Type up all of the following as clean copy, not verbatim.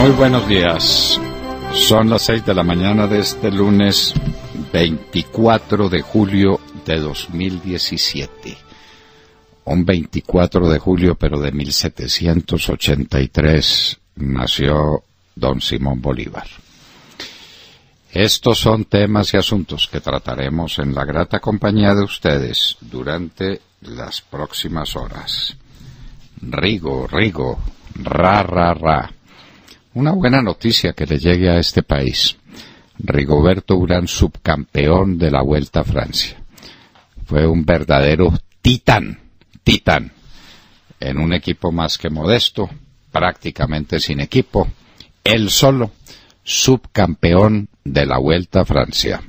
Muy buenos días. Son las 6 de la mañana de este lunes 24 de julio de 2017. Un 24 de julio, pero de 1783, nació don Simón Bolívar. Estos son temas y asuntos que trataremos en la grata compañía de ustedes durante las próximas horas. Rigo, ra, ra, ra. Una buena noticia que le llegue a este país. Rigoberto Urán, subcampeón de la Vuelta a Francia. Fue un verdadero titán, en un equipo más que modesto, prácticamente sin equipo, él solo, subcampeón de la Vuelta a Francia.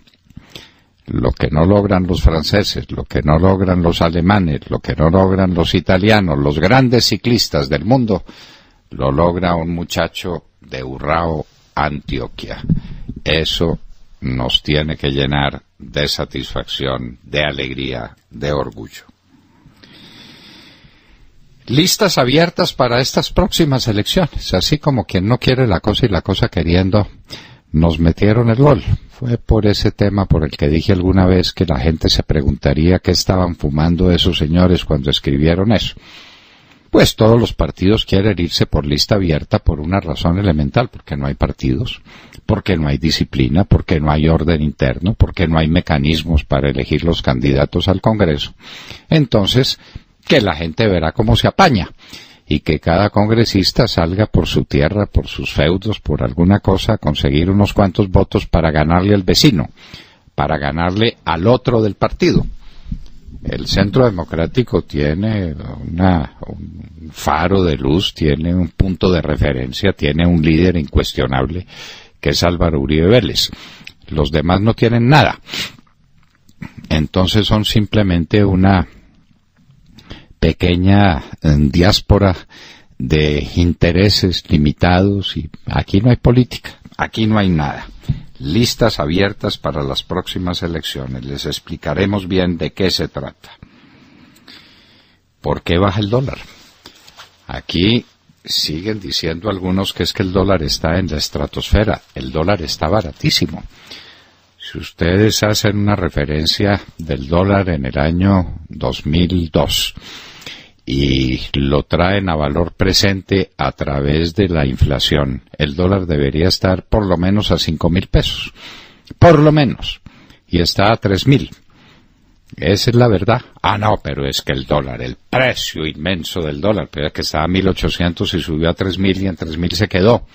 Lo que no logran los franceses, lo que no logran los alemanes, lo que no logran los italianos, los grandes ciclistas del mundo, lo logra un muchacho de Urrao, Antioquia. Eso nos tiene que llenar de satisfacción, de alegría, de orgullo. Listas abiertas para estas próximas elecciones, así como quien no quiere la cosa y la cosa queriendo, nos metieron el gol. Fue por ese tema por el que dije alguna vez que la gente se preguntaría qué estaban fumando esos señores cuando escribieron eso. Pues todos los partidos quieren irse por lista abierta por una razón elemental, porque no hay partidos, porque no hay disciplina, porque no hay orden interno, porque no hay mecanismos para elegir los candidatos al Congreso. Entonces, que la gente verá cómo se apaña, y que cada congresista salga por su tierra, por sus feudos, por alguna cosa, a conseguir unos cuantos votos para ganarle al vecino, para ganarle al otro del partido. El Centro Democrático tiene un faro de luz, tiene un punto de referencia, tiene un líder incuestionable, que es Álvaro Uribe Vélez. Los demás no tienen nada. Entonces son simplemente una pequeña diáspora de intereses limitados, y aquí no hay política, aquí no hay nada. Listas abiertas para las próximas elecciones. Les explicaremos bien de qué se trata. ¿Por qué baja el dólar? Aquí siguen diciendo algunos que es que el dólar está en la estratosfera. El dólar está baratísimo. Si ustedes hacen una referencia del dólar en el año 2002 y lo traen a valor presente a través de la inflación, el dólar debería estar por lo menos a 5,000 pesos. Por lo menos. Y está a 3,000. Esa es la verdad. Ah, no, pero es que el dólar, el precio inmenso del dólar, pero es que estaba a 1,800 y subió a 3,000 y en 3,000 se quedó.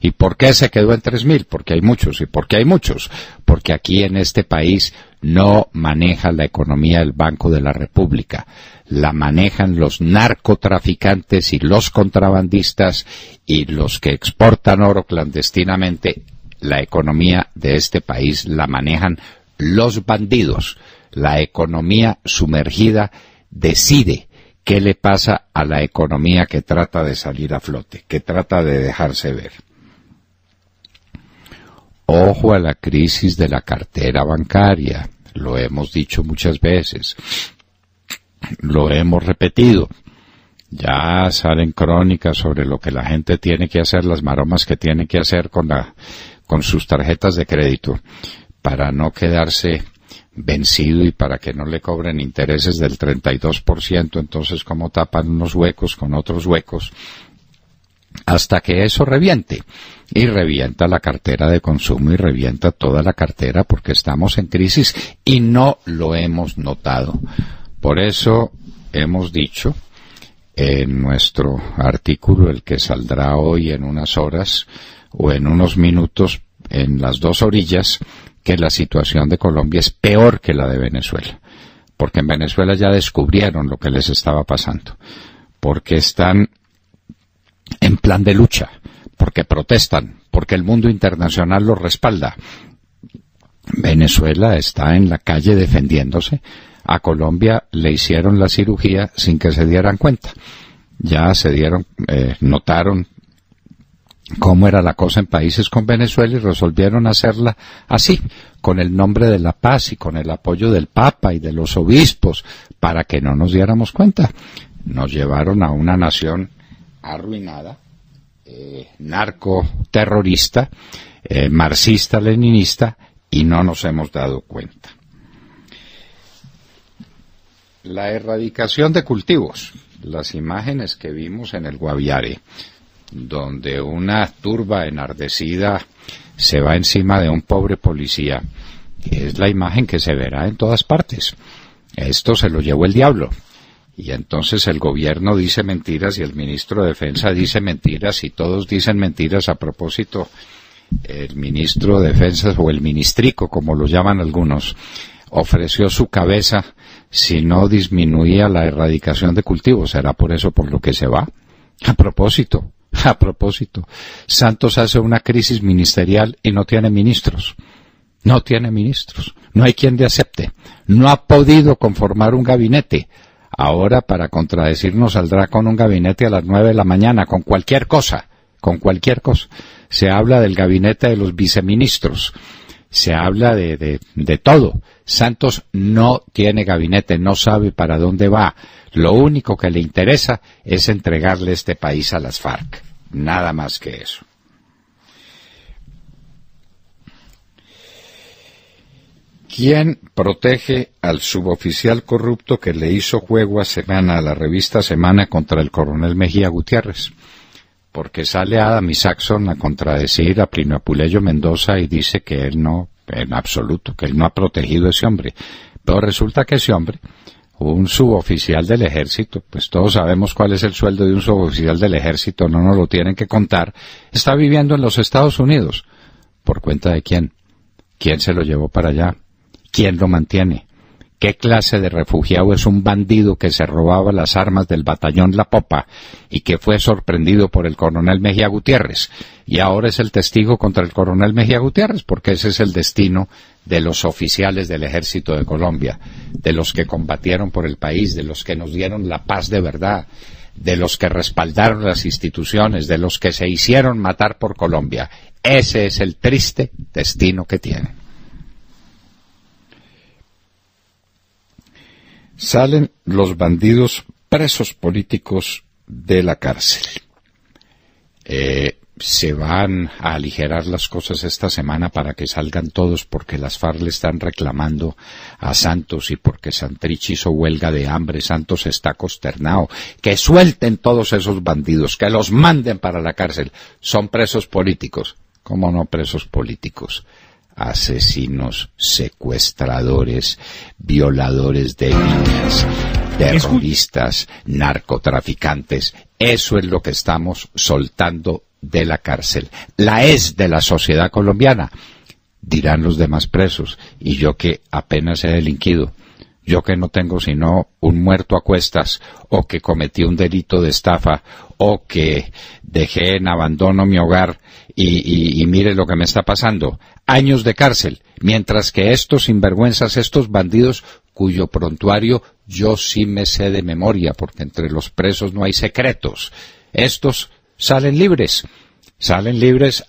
¿Y por qué se quedó en 3,000? Porque hay muchos. ¿Y por qué hay muchos? Porque aquí en este país no maneja la economía el Banco de la República. La manejan los narcotraficantes y los contrabandistas y los que exportan oro clandestinamente. La economía de este país la manejan los bandidos. La economía sumergida decide qué le pasa a la economía que trata de salir a flote, que trata de dejarse ver. Ojo a la crisis de la cartera bancaria. Lo hemos dicho muchas veces. Lo hemos repetido. Ya salen crónicas sobre lo que la gente tiene que hacer, las maromas que tiene que hacer con sus tarjetas de crédito para no quedarse vencido y para que no le cobren intereses del 32%. Entonces, ¿cómo tapan unos huecos con otros huecos? Hasta que eso reviente. Y revienta la cartera de consumo y revienta toda la cartera porque estamos en crisis y no lo hemos notado. Por eso hemos dicho en nuestro artículo, el que saldrá hoy en unas horas o en unos minutos en las dos orillas, que la situación de Colombia es peor que la de Venezuela. Porque en Venezuela ya descubrieron lo que les estaba pasando. Porque están en plan de lucha, porque protestan, porque el mundo internacional los respalda. Venezuela está en la calle defendiéndose. A Colombia le hicieron la cirugía sin que se dieran cuenta. Ya notaron cómo era la cosa en países con Venezuela y resolvieron hacerla así, con el nombre de la paz y con el apoyo del Papa y de los obispos, para que no nos diéramos cuenta. Nos llevaron a una nación arruinada narcoterrorista, marxista-leninista, y no nos hemos dado cuenta. La erradicación de cultivos, las imágenes que vimos en el Guaviare, donde una turba enardecida se va encima de un pobre policía, es la imagen que se verá en todas partes. Esto se lo llevó el diablo. Y entonces el gobierno dice mentiras y el ministro de Defensa dice mentiras y todos dicen mentiras. A propósito, el ministro de Defensa, o el ministrico, como lo llaman algunos, ofreció su cabeza si no disminuía la erradicación de cultivos. ¿Será por eso por lo que se va? A propósito, Santos hace una crisis ministerial y no tiene ministros. No tiene ministros. No hay quien le acepte. No ha podido conformar un gabinete. Ahora, para contradecirnos, saldrá con un gabinete a las 9 de la mañana, con cualquier cosa. Se habla del gabinete de los viceministros. Se habla de todo. Santos no tiene gabinete, no sabe para dónde va. Lo único que le interesa es entregarle este país a las FARC. Nada más que eso. ¿Quién protege al suboficial corrupto que le hizo juego a la revista Semana contra el coronel Mejía Gutiérrez? Porque sale Adam Isaacson a contradecir a Plinio Apuleyo Mendoza y dice que él no, en absoluto, que él no ha protegido a ese hombre. Pero resulta que ese hombre, un suboficial del ejército, pues todos sabemos cuál es el sueldo de un suboficial del ejército, no nos lo tienen que contar, está viviendo en los Estados Unidos. ¿Por cuenta de quién? ¿Quién se lo llevó para allá? ¿Quién lo mantiene? ¿Qué clase de refugiado es un bandido que se robaba las armas del batallón La Popa y que fue sorprendido por el coronel Mejía Gutiérrez? Y ahora es el testigo contra el coronel Mejía Gutiérrez, porque ese es el destino de los oficiales del Ejército de Colombia, de los que combatieron por el país, de los que nos dieron la paz de verdad, de los que respaldaron las instituciones, de los que se hicieron matar por Colombia. Ese es el triste destino que tienen. Salen los bandidos presos políticos de la cárcel. Se van a aligerar las cosas esta semana para que salgan todos, porque las FARC le están reclamando a Santos y porque Santrich hizo huelga de hambre. Santos está consternado. Que suelten todos esos bandidos, que los manden para la cárcel. Son presos políticos. ¿Cómo no presos políticos? Asesinos, secuestradores, violadores de niñas, terroristas, narcotraficantes. Eso es lo que estamos soltando de la cárcel. La es de la sociedad colombiana, dirán los demás presos. Y yo que apenas he delinquido, yo que no tengo sino un muerto a cuestas, o que cometí un delito de estafa, o que dejé en abandono mi hogar, y mire lo que me está pasando. Años de cárcel, mientras que estos sinvergüenzas, estos bandidos, cuyo prontuario yo sí me sé de memoria, porque entre los presos no hay secretos, estos salen libres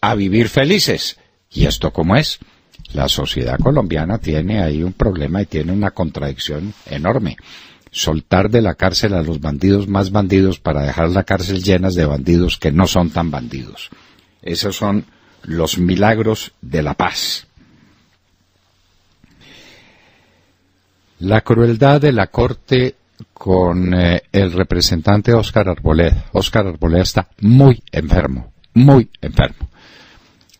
a vivir felices. ¿Y esto cómo es? La sociedad colombiana tiene ahí un problema y tiene una contradicción enorme. Soltar de la cárcel a los bandidos más bandidos para dejar la cárcel llenas de bandidos que no son tan bandidos. Esos son los milagros de la paz. La crueldad de la Corte con el representante Óscar Arboleda. Óscar Arboleda está muy enfermo, muy enfermo.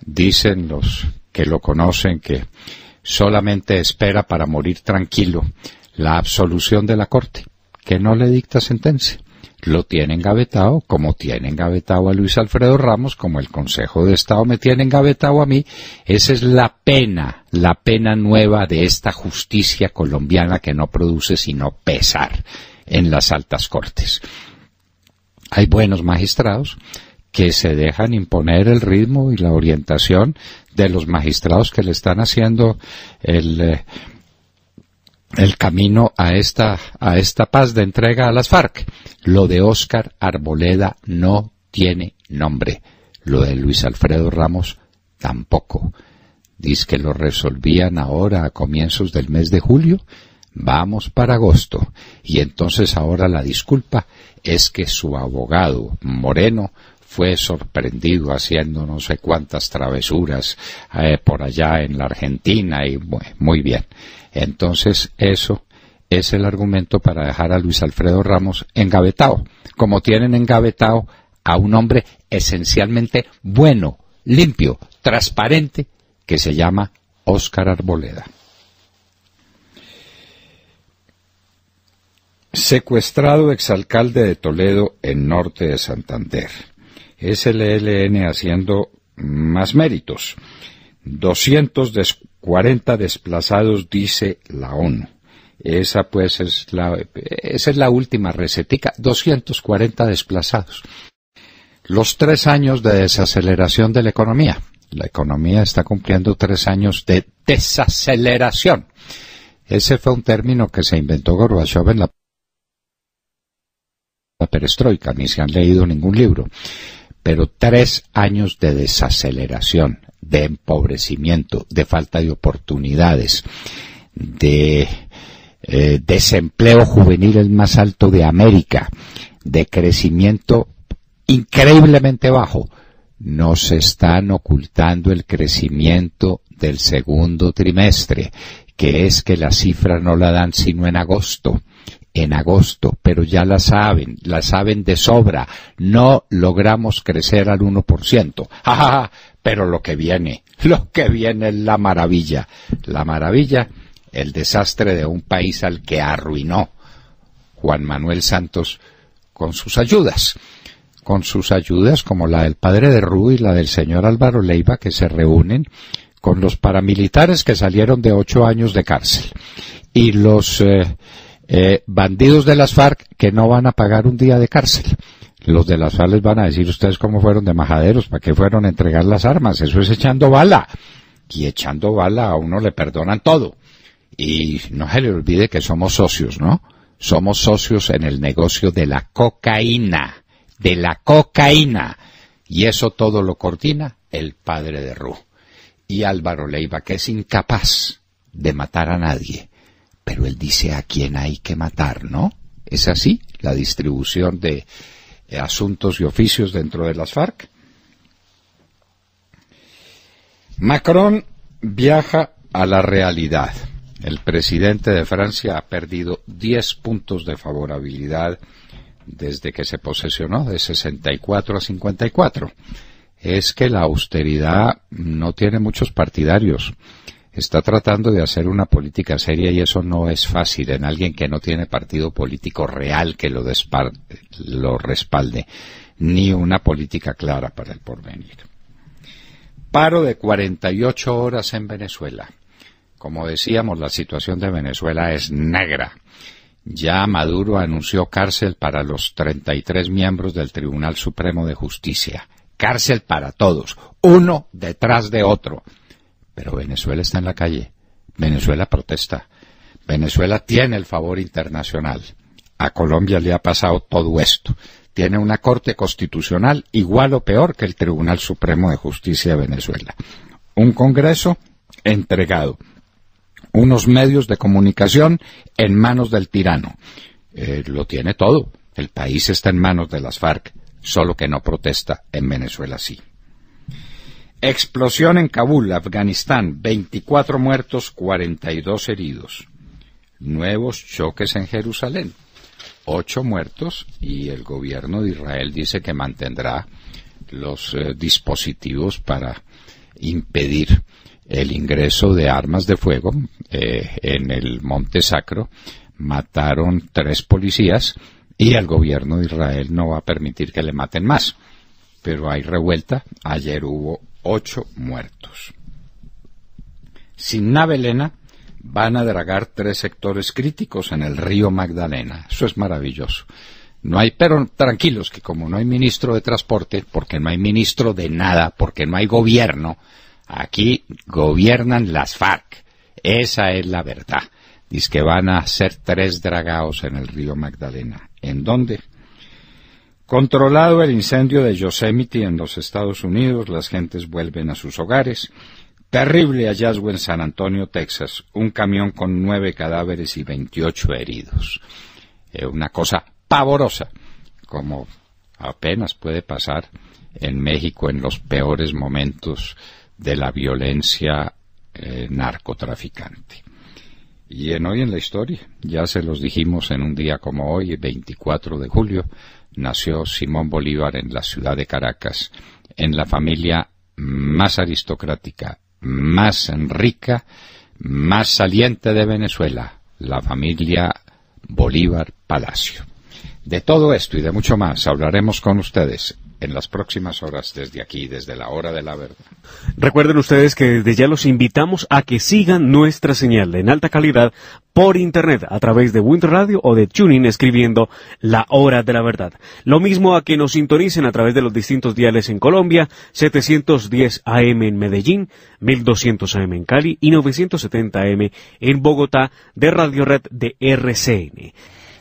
Dicen los que lo conocen que solamente espera para morir tranquilo la absolución de la Corte, que no le dicta sentencia. Lo tienen engavetado, como tienen engavetado a Luis Alfredo Ramos, como el Consejo de Estado me tiene engavetado a mí. Esa es la pena nueva de esta justicia colombiana que no produce sino pesar en las altas cortes. Hay buenos magistrados que se dejan imponer el ritmo y la orientación de los magistrados que le están haciendo el camino a esta paz de entrega a las FARC. Lo de Óscar Arboleda no tiene nombre. Lo de Luis Alfredo Ramos tampoco. Dice que lo resolvían ahora a comienzos del mes de julio. Vamos para agosto. Y entonces ahora la disculpa es que su abogado Moreno fue sorprendido haciendo no sé cuántas travesuras por allá en la Argentina y muy bien. Entonces eso es el argumento para dejar a Luis Alfredo Ramos engavetado, como tienen engavetado a un hombre esencialmente bueno, limpio, transparente, que se llama Óscar Arboleda. Secuestrado exalcalde de Toledo en norte de Santander. Es el ELN haciendo más méritos. 240 desplazados, dice la ONU. Esa pues esa es la última recetica. 240 desplazados. Los 3 años de desaceleración de la economía. La economía está cumpliendo 3 años de desaceleración. Ese fue un término que se inventó Gorbachev en la perestroika, ni se han leído ningún libro. Pero 3 años de desaceleración, de empobrecimiento, de falta de oportunidades, de desempleo juvenil el más alto de América, de crecimiento increíblemente bajo. Nos están ocultando el crecimiento del segundo trimestre, que es que la cifra no la dan sino en agosto, pero ya la saben de sobra. No logramos crecer al 1%. ¡Ja! Pero lo que viene es la maravilla. La maravilla, el desastre de un país al que arruinó Juan Manuel Santos con sus ayudas como la del padre de Rú y la del señor Álvaro Leiva, que se reúnen con los paramilitares que salieron de 8 años de cárcel y los bandidos de las FARC que no van a pagar un día de cárcel. Los de las FARC les van a decir: ustedes cómo fueron de majaderos, ¿para qué fueron a entregar las armas? Eso es echando bala. Y echando bala a uno le perdonan todo. Y no se le olvide que somos socios, ¿no? Somos socios en el negocio de la cocaína. Y eso todo lo coordina el padre de Rú. Y Álvaro Leiva, que es incapaz de matar a nadie. Pero él dice a quién hay que matar, ¿no? ¿Es así la distribución de asuntos y oficios dentro de las FARC? Macron viaja a la realidad. El presidente de Francia ha perdido 10 puntos de favorabilidad desde que se posesionó, de 64 a 54. Es que la austeridad no tiene muchos partidarios. Está tratando de hacer una política seria y eso no es fácil en alguien que no tiene partido político real que lo respalde, ni una política clara para el porvenir. Paro de 48 horas en Venezuela. Como decíamos, la situación de Venezuela es negra. Ya Maduro anunció cárcel para los 33 miembros del Tribunal Supremo de Justicia. Cárcel para todos, uno detrás de otro. Pero Venezuela está en la calle. Venezuela protesta. Venezuela tiene el favor internacional. A Colombia le ha pasado todo esto. Tiene una Corte Constitucional igual o peor que el Tribunal Supremo de Justicia de Venezuela. Un Congreso entregado. Unos medios de comunicación en manos del tirano. Lo tiene todo. El país está en manos de las FARC, solo que no protesta. En Venezuela sí. Explosión en Kabul, Afganistán. 24 muertos, 42 heridos. Nuevos choques en Jerusalén. 8 muertos y el gobierno de Israel dice que mantendrá los dispositivos para impedir el ingreso de armas de fuego. En el Monte Sacro mataron 3 policías y el gobierno de Israel no va a permitir que le maten más. Pero hay revuelta. Ayer hubo 8 muertos. Sin nave Elena van a dragar 3 sectores críticos en el río Magdalena. Eso es maravilloso. No hay, pero tranquilos, que como no hay ministro de transporte, porque no hay ministro de nada, porque no hay gobierno, aquí gobiernan las FARC. Esa es la verdad. Dice que van a hacer 3 dragados en el río Magdalena. ¿En dónde? Controlado el incendio de Yosemite en los Estados Unidos, las gentes vuelven a sus hogares. Terrible hallazgo en San Antonio, Texas. Un camión con 9 cadáveres y 28 heridos. Una cosa pavorosa, como apenas puede pasar en México en los peores momentos de la violencia narcotraficante. Y hoy en la historia, ya se los dijimos en un día como hoy, 24 de julio, nació Simón Bolívar en la ciudad de Caracas, en la familia más aristocrática, más rica, más saliente de Venezuela, la familia Bolívar Palacio. De todo esto y de mucho más hablaremos con ustedes en las próximas horas desde aquí, desde la hora de la verdad. Recuerden ustedes que desde ya los invitamos a que sigan nuestra señal en alta calidad por internet a través de Wind Radio o de TuneIn escribiendo La Hora de la Verdad. Lo mismo a que nos sintonicen a través de los distintos diales en Colombia, 710 AM en Medellín, 1200 AM en Cali y 970 AM en Bogotá de Radio Red de RCN.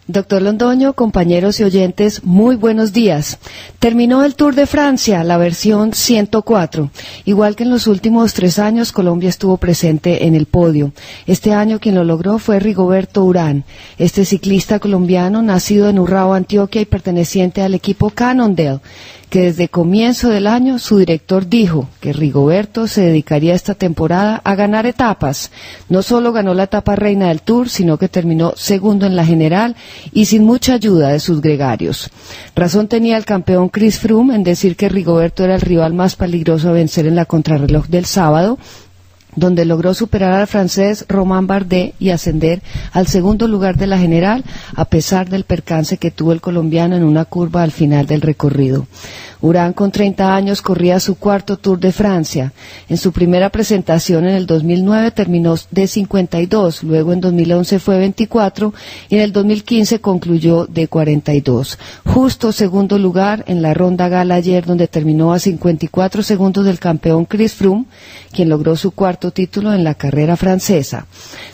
Doctor Londoño, compañeros y oyentes, muy buenos días. Terminó el Tour de Francia, la versión 104. Igual que en los últimos 3 años, Colombia estuvo presente en el podio. Este año quien lo logró fue Rigoberto Urán. Este ciclista colombiano, nacido en Urrao, Antioquia y perteneciente al equipo Cannondale, que desde comienzo del año su director dijo que Rigoberto se dedicaría esta temporada a ganar etapas. No solo ganó la etapa reina del Tour, sino que terminó segundo en la general y sin mucha ayuda de sus gregarios. Razón tenía el campeón Chris Froome en decir que Rigoberto era el rival más peligroso a vencer en la contrarreloj del sábado, donde logró superar al francés Romain Bardet y ascender al segundo lugar de la general, a pesar del percance que tuvo el colombiano en una curva al final del recorrido. Urán, con 30 años, corría su cuarto Tour de Francia. En su primera presentación en el 2009 terminó de 52, luego en 2011 fue 24 y en el 2015 concluyó de 42. Justo segundo lugar en la ronda gala ayer, donde terminó a 54 segundos del campeón Chris Froome, quien logró su cuarto título en la carrera francesa.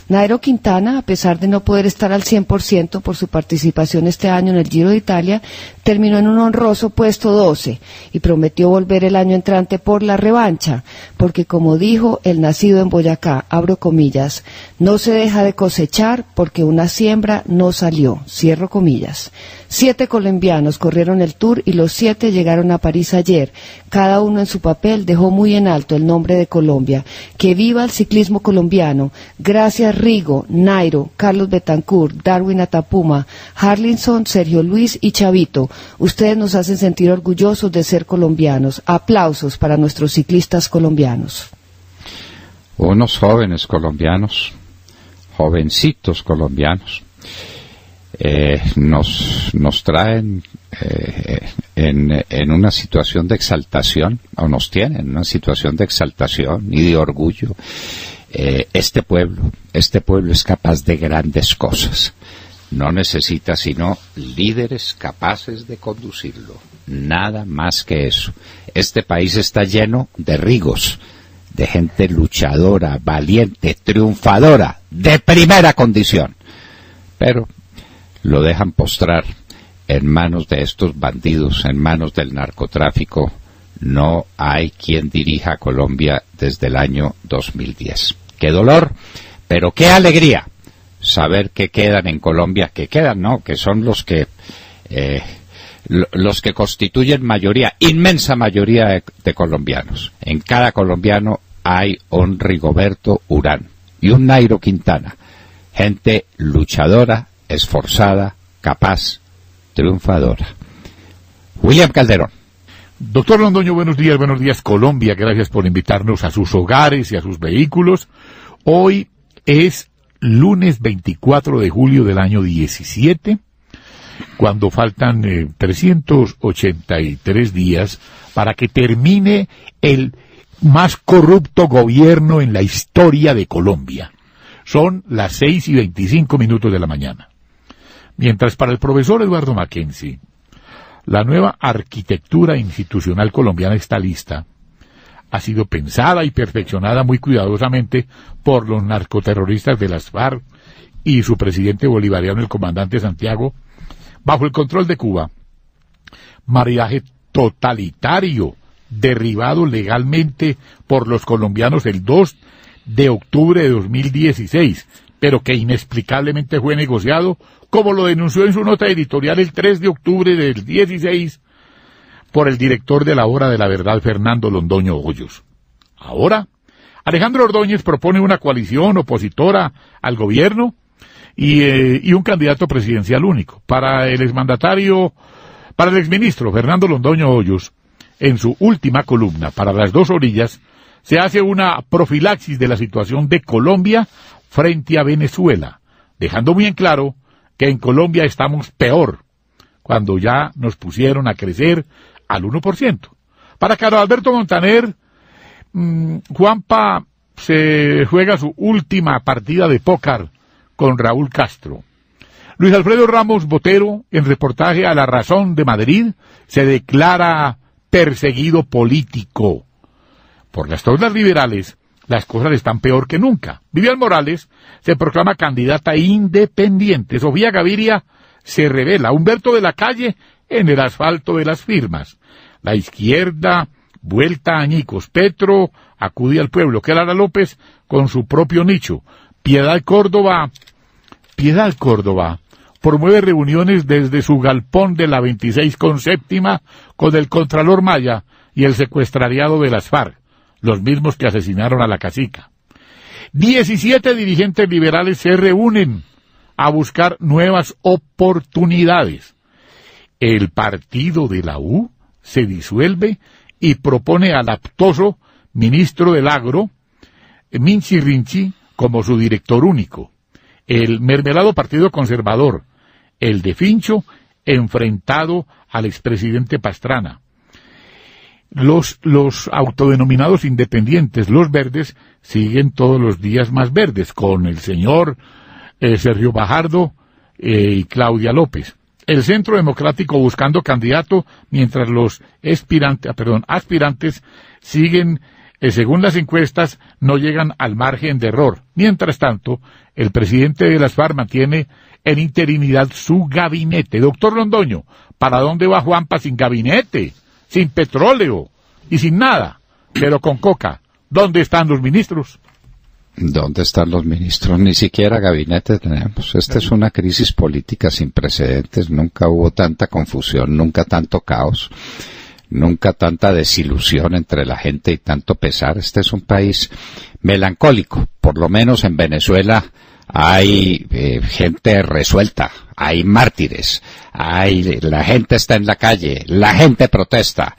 Nairo Quintana, a pesar de no poder estar al 100% por su participación este año en el Giro de Italia, terminó en un honroso puesto 12 y prometió volver el año entrante por la revancha, porque como dijo el nacido en Boyacá, abro comillas, no se deja de cosechar porque una siembra no salió, cierro comillas. 7 colombianos corrieron el Tour y los 7 llegaron a París ayer. Cada uno en su papel dejó muy en alto el nombre de Colombia. ¡Que viva el ciclismo colombiano! Gracias Rigo, Nairo, Carlos Betancourt, Darwin Atapuma, Harlinson, Sergio Luis y Chavito. Ustedes nos hacen sentir orgullosos de ser colombianos. Aplausos para nuestros ciclistas colombianos. Unos jóvenes colombianos, jovencitos colombianos, nos traen en una situación de exaltación, o nos tienen en una situación de exaltación y de orgullo. Este pueblo es capaz de grandes cosas. No necesita sino líderes capaces de conducirlo. Nada más que eso. Este país está lleno de rigos, de gente luchadora, valiente, triunfadora, de primera condición. Pero lo dejan postrar en manos de estos bandidos, en manos del narcotráfico. No hay quien dirija a Colombia desde el año 2010. ¡Qué dolor! Pero qué alegría saber que quedan en Colombia, que son los que constituyen mayoría, inmensa mayoría de colombianos. En cada colombiano hay un Rigoberto Urán y un Nairo Quintana, gente luchadora, esforzada, capaz, triunfadora. William Calderón. Doctor Londoño, buenos días Colombia, gracias por invitarnos a sus hogares y a sus vehículos. Hoy es lunes 24 de julio del año 17, cuando faltan 383 días para que termine el más corrupto gobierno en la historia de Colombia. Son las 6:25 de la mañana. Mientras para el profesor Eduardo Mackenzie, la nueva arquitectura institucional colombiana está lista, ha sido pensada y perfeccionada muy cuidadosamente por los narcoterroristas de las FARC y su presidente bolivariano, el comandante Santiago, bajo el control de Cuba. Maridaje totalitario, derribado legalmente por los colombianos el 2 de octubre de 2016, pero que inexplicablemente fue negociado, como lo denunció en su nota editorial el 3 de octubre del 16, por el director de la Hora de la Verdad, Fernando Londoño Hoyos. Ahora, Alejandro Ordóñez propone una coalición opositora al gobierno y un candidato presidencial único. Para el exministro Fernando Londoño Hoyos, en su última columna, para Las Dos Orillas, se hace una profilaxis de la situación de Colombia frente a Venezuela, dejando muy en claro que en Colombia estamos peor, cuando ya nos pusieron a crecer al 1%. Para Carlos Alberto Montaner, Juanpa se juega su última partida de póker con Raúl Castro. Luis Alfredo Ramos Botero, en reportaje a La Razón de Madrid, se declara perseguido político. Por las tornas liberales, las cosas están peor que nunca. Vivian Morales se proclama candidata independiente. Sofía Gaviria se revela. Humberto de la Calle en el asfalto de las firmas. La izquierda vuelta a añicos. Petro acude al pueblo. Clara López con su propio nicho. Piedad Córdoba promueve reuniones desde su galpón de la 26 con séptima con el Contralor Maya y el secuestrariado de las FARC, los mismos que asesinaron a la cacica. 17 dirigentes liberales se reúnen a buscar nuevas oportunidades. El partido de la U se disuelve y propone al aptoso ministro del Agro, Minchi Rinchi, como su director único. El mermelado Partido Conservador, el de Fincho, enfrentado al expresidente Pastrana. Los autodenominados independientes, los verdes, siguen todos los días más verdes, con el señor Sergio Fajardo y Claudia López. El Centro Democrático buscando candidato, mientras los aspirantes siguen, según las encuestas, no llegan al margen de error. Mientras tanto, el presidente de las FARC mantiene en interinidad su gabinete. Doctor Londoño, ¿para dónde va Juanpa sin gabinete, sin petróleo y sin nada, pero con coca? ¿Dónde están los ministros? ¿Dónde están los ministros? Ni siquiera gabinete tenemos. Esta es una crisis política sin precedentes. Nunca hubo tanta confusión, nunca tanto caos, nunca tanta desilusión entre la gente y tanto pesar. Este es un país melancólico. Por lo menos en Venezuela hay gente resuelta, hay mártires, la gente está en la calle, la gente protesta,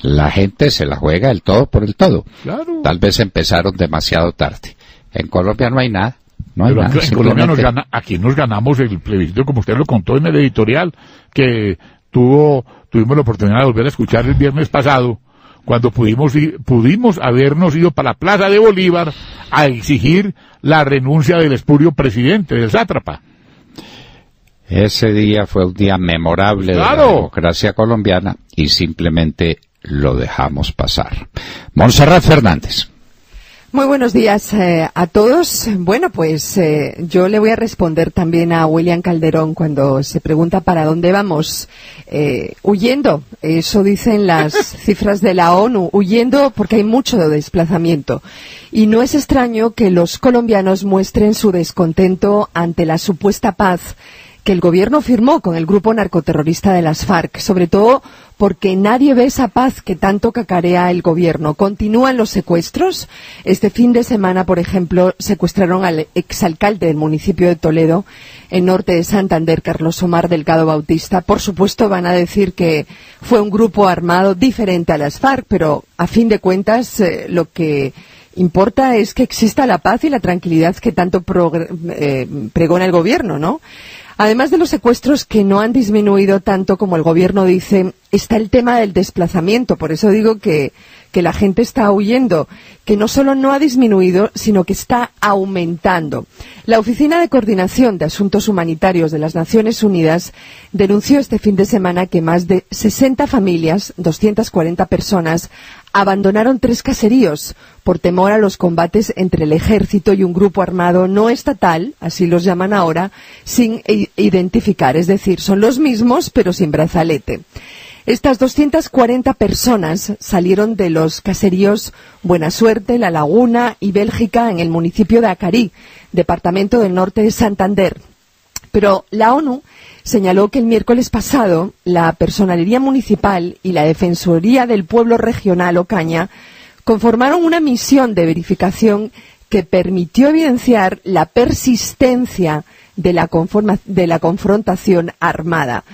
la gente se la juega el todo por el todo. Claro. Tal vez empezaron demasiado tarde. En Colombia no hay nada. No hay Pero nada. En Colombia aquí nos ganamos el plebiscito, como usted lo contó en el editorial, que tuvimos la oportunidad de volver a escuchar el viernes pasado, cuando pudimos habernos ido para la Plaza de Bolívar a exigir la renuncia del espurio presidente, del sátrapa. Ese día fue un día memorable de la democracia colombiana y simplemente lo dejamos pasar. Montserrat Fernández. Muy buenos días a todos. Bueno, pues yo le voy a responder también a William Calderón cuando se pregunta para dónde vamos. Huyendo, eso dicen las cifras de la ONU, huyendo porque hay mucho desplazamiento. Y no es extraño que los colombianos muestren su descontento ante la supuesta paz que el gobierno firmó con el grupo narcoterrorista de las FARC, sobre todo porque nadie ve esa paz que tanto cacarea el gobierno. Continúan los secuestros. Este fin de semana, por ejemplo, secuestraron al exalcalde del municipio de Toledo, en norte de Santander, Carlos Omar Delgado Bautista. Por supuesto, van a decir que fue un grupo armado diferente a las FARC, pero a fin de cuentas lo que importa es que exista la paz y la tranquilidad que tanto pregona el gobierno, ¿no? Además de los secuestros que no han disminuido tanto como el gobierno dice, está el tema del desplazamiento. Por eso digo que la gente está huyendo, que no solo no ha disminuido, sino que está aumentando. La Oficina de Coordinación de Asuntos Humanitarios de las Naciones Unidas denunció este fin de semana que más de 60 familias, 240 personas, abandonaron 3 caseríos por temor a los combates entre el ejército y un grupo armado no estatal, así los llaman ahora, sin identificar. Es decir, son los mismos, pero sin brazalete. Estas 240 personas salieron de los caseríos Buena Suerte, La Laguna y Bélgica en el municipio de Acarí, departamento del norte de Santander. Pero la ONU señaló que el miércoles pasado la Personería Municipal y la Defensoría del Pueblo Regional Ocaña conformaron una misión de verificación que permitió evidenciar la persistencia de la confrontación armada.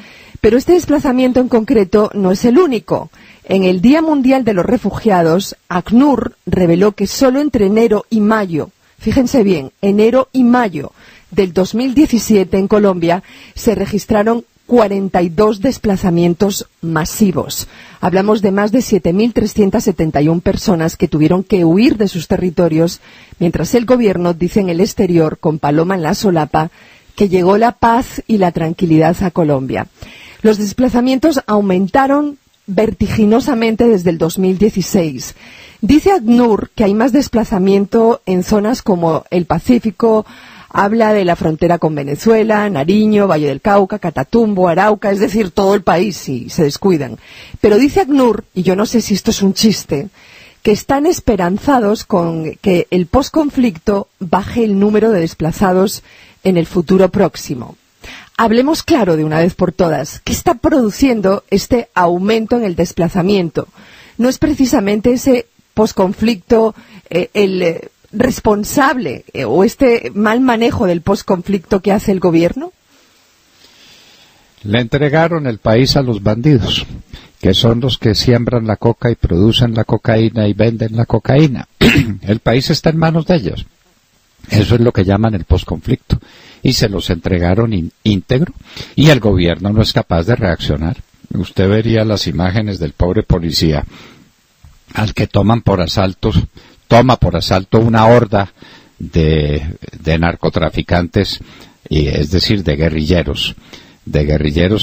Pero este desplazamiento en concreto no es el único. En el Día Mundial de los Refugiados, ACNUR reveló que solo entre enero y mayo, fíjense bien, enero y mayo del 2017 en Colombia se registraron 42 desplazamientos masivos. Hablamos de más de 7.371 personas que tuvieron que huir de sus territorios, mientras el gobierno dice en el exterior, con paloma en la solapa, que llegó la paz y la tranquilidad a Colombia. Los desplazamientos aumentaron vertiginosamente desde el 2016. Dice ACNUR que hay más desplazamiento en zonas como el Pacífico, habla de la frontera con Venezuela, Nariño, Valle del Cauca, Catatumbo, Arauca, es decir, todo el país si se descuidan. Pero dice ACNUR, y yo no sé si esto es un chiste, que están esperanzados con que el posconflicto baje el número de desplazados en el futuro próximo. Hablemos claro de una vez por todas. ¿Qué está produciendo este aumento en el desplazamiento? ¿No es precisamente ese posconflicto el responsable o este mal manejo del posconflicto que hace el gobierno? Le entregaron el país a los bandidos, que son los que siembran la coca y producen la cocaína y venden la cocaína. El país está en manos de ellos. Eso es lo que llaman el posconflicto. Y se los entregaron íntegro y el gobierno no es capaz de reaccionar. Usted vería las imágenes del pobre policía al que toma por asalto una horda de narcotraficantes, y es decir, de guerrilleros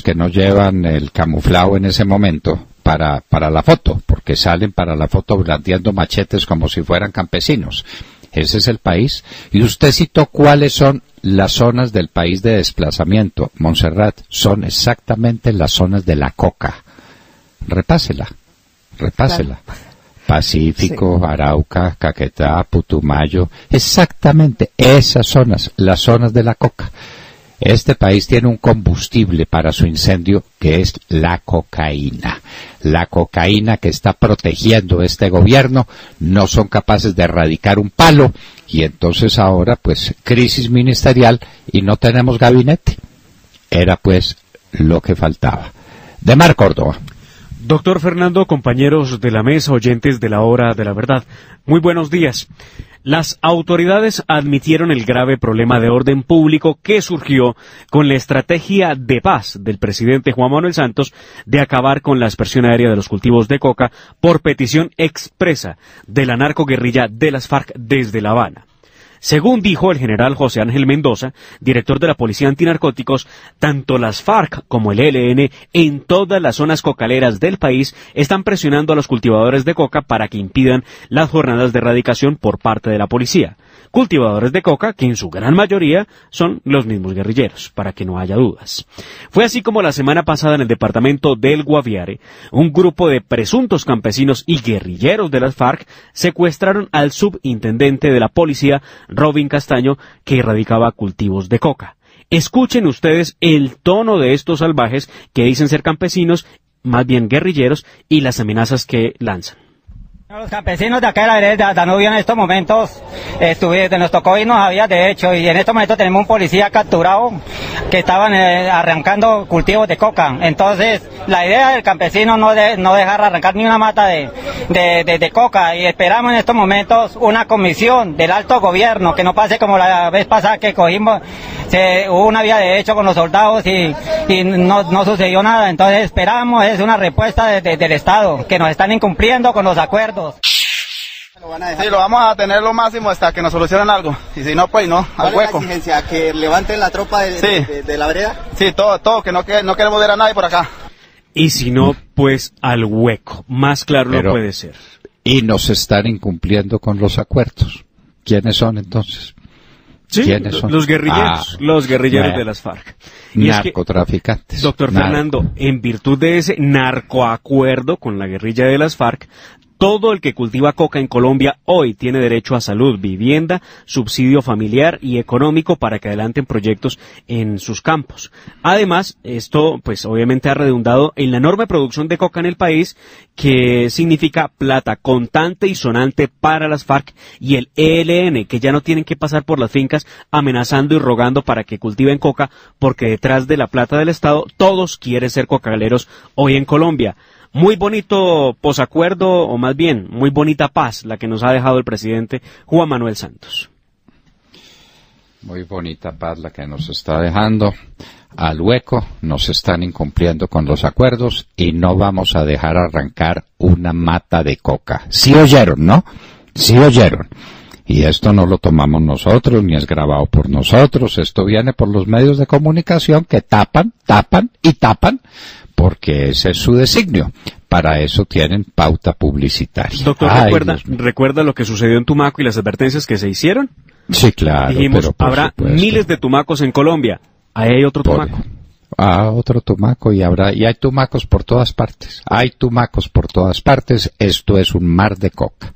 que no llevan el camuflado en ese momento para la foto, porque salen para la foto blandiendo machetes como si fueran campesinos. Ese es el país. Y usted citó cuáles son las zonas del país de desplazamiento. Montserrat, son exactamente las zonas de la coca. Repásela. Claro. Pacífico, sí. Arauca, Caquetá, Putumayo, exactamente esas zonas, las zonas de la coca. Este país tiene un combustible para su incendio que es la cocaína. La cocaína que está protegiendo este gobierno, no son capaces de erradicar un palo y entonces ahora pues crisis ministerial y no tenemos gabinete. Era pues lo que faltaba. Demar Córdoba. Doctor Fernando, compañeros de la mesa, oyentes de la Hora de la Verdad, muy buenos días. Las autoridades admitieron el grave problema de orden público que surgió con la estrategia de paz del presidente Juan Manuel Santos de acabar con la aspersión aérea de los cultivos de coca por petición expresa de la narcoguerrilla de las FARC desde La Habana. Según dijo el general José Ángel Mendoza, director de la Policía Antinarcóticos, tanto las FARC como el ELN en todas las zonas cocaleras del país están presionando a los cultivadores de coca para que impidan las jornadas de erradicación por parte de la policía. Cultivadores de coca que en su gran mayoría son los mismos guerrilleros, para que no haya dudas. Fue así como la semana pasada en el departamento del Guaviare, un grupo de presuntos campesinos y guerrilleros de las FARC secuestraron al subintendente de la policía, Robin Castaño, que erradicaba cultivos de coca. Escuchen ustedes el tono de estos salvajes que dicen ser campesinos, más bien guerrilleros, y las amenazas que lanzan. Los campesinos de acá de la vereda de Danubio en estos momentos nos tocó irnos a vías de hecho y en estos momentos tenemos un policía capturado que estaban arrancando cultivos de coca. Entonces la idea del campesino no dejar arrancar ni una mata de coca y esperamos en estos momentos una comisión del alto gobierno que no pase como la vez pasada que cogimos, hubo una vía de hecho con los soldados y no sucedió nada. Entonces esperamos es una respuesta del Estado que nos están incumpliendo con los acuerdos. Sí, lo vamos a tener lo máximo hasta que nos solucionen algo. Y si no, pues no, al hueco. ¿Cuál es la exigencia? ¿Que levanten la tropa de la vereda? Sí, todo, que no queremos ver a nadie por acá. Y si no, pues al hueco. Más claro no puede ser. Y nos están incumpliendo con los acuerdos. ¿Quiénes son entonces? Sí, ¿quiénes son? Los guerrilleros de las FARC. Y narcotraficantes. Es que, doctor Fernando, en virtud de ese narcoacuerdo con la guerrilla de las FARC, Todo el que cultiva coca en Colombia hoy tiene derecho a salud, vivienda, subsidio familiar y económico para que adelanten proyectos en sus campos. Además, esto pues obviamente ha redundado en la enorme producción de coca en el país, que significa plata contante y sonante para las FARC y el ELN, que ya no tienen que pasar por las fincas amenazando y rogando para que cultiven coca, porque detrás de la plata del Estado todos quieren ser cocaleros hoy en Colombia. Muy bonito posacuerdo, o más bien, muy bonita paz la que nos ha dejado el presidente Juan Manuel Santos. Muy bonita paz la que nos está dejando. Al hueco nos están incumpliendo con los acuerdos y no vamos a dejar arrancar una mata de coca. Sí oyeron, ¿no? Sí oyeron. Y esto no lo tomamos nosotros, ni es grabado por nosotros. Esto viene por los medios de comunicación que tapan, porque ese es su designio. Para eso tienen pauta publicitaria. Doctor, ¿recuerda lo que sucedió en Tumaco y las advertencias que se hicieron? Sí, claro. Dijimos, pero habrá miles de Tumacos en Colombia. Ahí hay otro Tumaco. Otro Tumaco y hay Tumacos por todas partes. Esto es un mar de coca.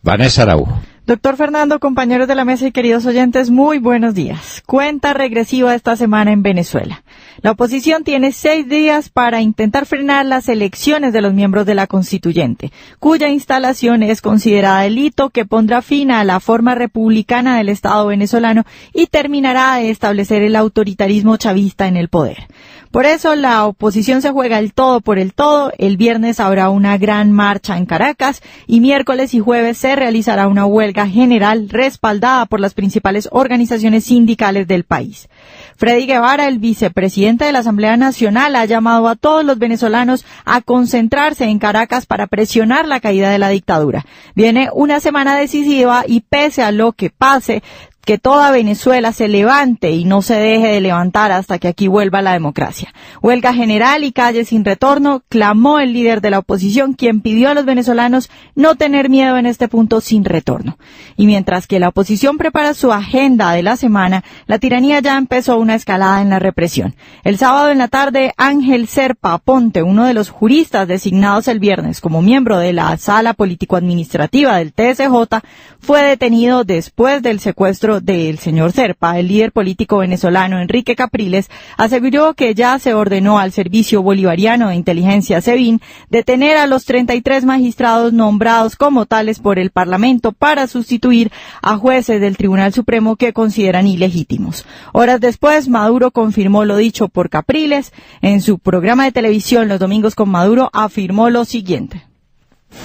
Vanessa Araujo. Doctor Fernando, compañeros de la mesa y queridos oyentes, muy buenos días. Cuenta regresiva esta semana en Venezuela. La oposición tiene 6 días para intentar frenar las elecciones de los miembros de la Constituyente, cuya instalación es considerada delito que pondrá fin a la forma republicana del Estado venezolano y terminará de establecer el autoritarismo chavista en el poder. Por eso la oposición se juega el todo por el todo. El viernes habrá una gran marcha en Caracas y miércoles y jueves se realizará una huelga general respaldada por las principales organizaciones sindicales del país. Freddy Guevara, el vicepresidente de la Asamblea Nacional, ha llamado a todos los venezolanos a concentrarse en Caracas para presionar la caída de la dictadura. Viene una semana decisiva y pese a lo que pase, que toda Venezuela se levante y no se deje de levantar hasta que aquí vuelva la democracia. Huelga general y calle sin retorno, clamó el líder de la oposición, quien pidió a los venezolanos no tener miedo en este punto sin retorno. Y mientras que la oposición prepara su agenda de la semana, la tiranía ya empezó una escalada en la represión. El sábado en la tarde, Ángel Serpa Aponte, uno de los juristas designados el viernes como miembro de la Sala Político-Administrativa del TSJ, fue detenido después del secuestro del señor Serpa. El líder político venezolano Enrique Capriles aseguró que ya se ordenó al Servicio Bolivariano de Inteligencia SEBIN detener a los 33 magistrados nombrados como tales por el Parlamento para sustituir a jueces del Tribunal Supremo que consideran ilegítimos. Horas después, Maduro confirmó lo dicho por Capriles. En su programa de televisión Los Domingos con Maduro afirmó lo siguiente: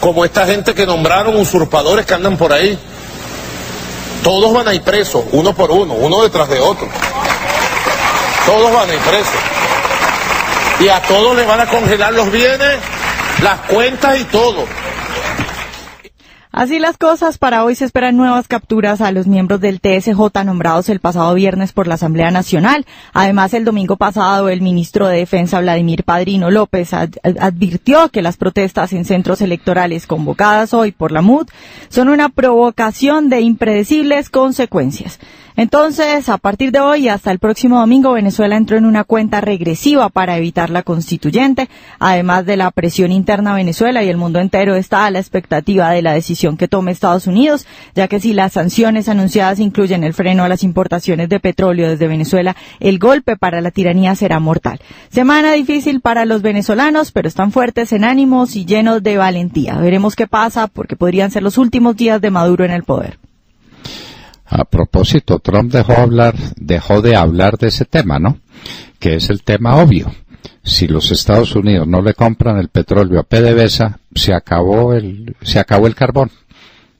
como esta gente que nombraron usurpadores que andan por ahí. Todos van a ir presos, uno por uno, uno detrás de otro. Todos van a ir presos. Y a todos les van a congelar los bienes, las cuentas y todo. Así las cosas, para hoy se esperan nuevas capturas a los miembros del TSJ nombrados el pasado viernes por la Asamblea Nacional. Además, el domingo pasado, el ministro de Defensa, Vladimir Padrino López, advirtió que las protestas en centros electorales convocadas hoy por la MUD son una provocación de impredecibles consecuencias. Entonces, a partir de hoy hasta el próximo domingo, Venezuela entró en una cuenta regresiva para evitar la constituyente. Además de la presión interna, Venezuela y el mundo entero está a la expectativa de la decisión que tome Estados Unidos, ya que si las sanciones anunciadas incluyen el freno a las importaciones de petróleo desde Venezuela, el golpe para la tiranía será mortal. Semana difícil para los venezolanos, pero están fuertes en ánimos y llenos de valentía. Veremos qué pasa, porque podrían ser los últimos días de Maduro en el poder. A propósito, Trump dejó de hablar de ese tema, ¿no? Que es el tema obvio. Si los Estados Unidos no le compran el petróleo a PDVSA, se acabó el carbón.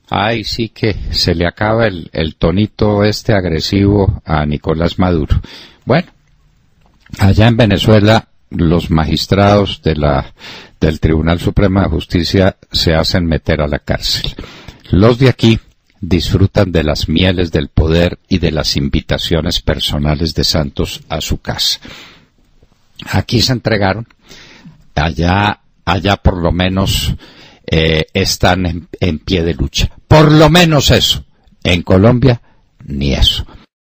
Ay, sí que se le acaba el tonito agresivo a Nicolás Maduro. Bueno, allá en Venezuela, los magistrados del Tribunal Supremo de Justicia se hacen meter a la cárcel. Los de aquí disfrutan de las mieles del poder y de las invitaciones personales de Santos a su casa. Aquí se entregaron, allá por lo menos están en pie de lucha. Por lo menos eso. En Colombia, ni eso.